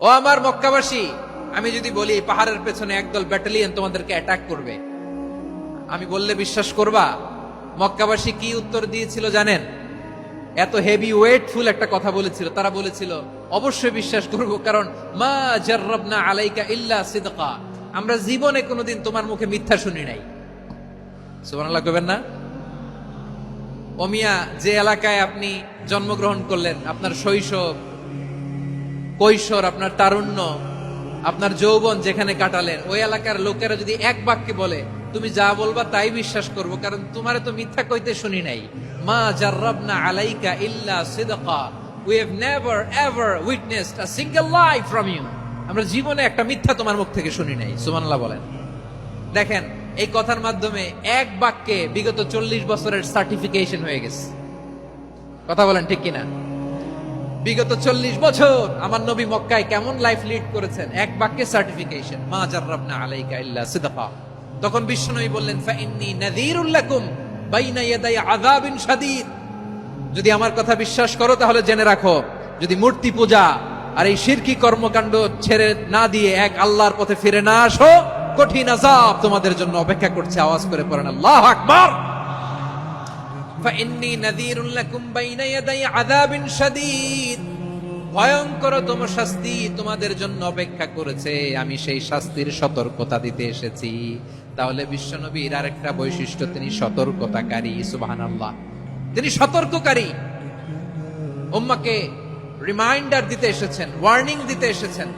ও আমার মক্কাবাসী, আমি যদি বলি পাহাড়ের পেছনে একদল ব্যাটালিয়ন তোমাদেরকে অ্যাটাক করবে, আমি বললে বিশ্বাস করবা? মক্কাবাসী কি উত্তর দিয়েছিল জানেন? এত হেভি ওয়েটফুল একটা কথা বলেছিল। তারা বলেছিল অবশ্যই বিশ্বাস করব, কারণ মা জাররাবনা আলাইকা ইল্লা সিদকা, আমরা জীবনে কোনোদিন তোমার মুখে মিথ্যা শুনি নাই। সুবহানাল্লাহ কইবেন না? ও মিয়া, যে এলাকায় আপনি জন্মগ্রহণ করলেন, আপনার শৈশব, কৈশোর, আপনার তারুণ্য, আপনার যৌবন যেখানে কাটালেন, ওই এলাকার লোকেরা যদি এক বাক্যে বলে তুমি যা বলবা তাই বিশ্বাস করব, কারণ তোমারে তো মিথ্যা কইতে শুনি নাই। মা জাররাবনা আলাইকা ইল্লা সিদকা, we have never ever witnessed a single lie from you, আমরা জীবনে একটা মিথ্যা তোমার মুখ থেকে শুনি নাই। সুবহানাল্লাহ বলেন। দেখেন, এই কথার মাধ্যমে এক বাক্যে বিগত 40 বছরের সার্টিফিকেশন হয়ে গেছে। কথা বলেন ঠিক কিনা? বিগত 40 বছর আমার নবী মক্কায় কেমন লাইফ লিড করেছেন, এক বাক্যে সার্টিফিকেশন, মা জাররাবনা আলাইকা ইল্লা সিদকা। তখন বিশ্বনবী বললেন ফাইন্নী নাযীরুল লাকুম বাইনা ইয়াদাই আযাবিন শাদীদ, যদি আমার কথা বিশ্বাস করো তাহলে জেনে রাখো, যদি মূর্তি পূজা আর এই শিরকি কর্মকাণ্ড ছেড়ে না দিয়ে এক আল্লাহর পথে ফিরে না আসো, কঠিন আযাব তোমাদের জন্য অপেক্ষা করছে। আওয়াজ করে পড়েন আল্লাহু আকবার। ফাইন্নী নাযীরুল লাকুম বাইনা ইয়াদাই আযাবিন শাদীদ, ভয়ঙ্কর তম শাস্তি তোমাদের জন্য অপেক্ষা করেছে, আমি সেই শাস্তির সতর্কতা দিতে এসেছি। তাহলে বিশ্বনবীর আরেকটা বৈশিষ্ট্য, তিনি সতর্কতাকারী। সুবহানাল্লাহ, তিনি সতর্ককারী। উম্মাহকে রিমাইন্ডার দিতে এসেছেন, ওয়ার্নিং দিতে এসেছেন।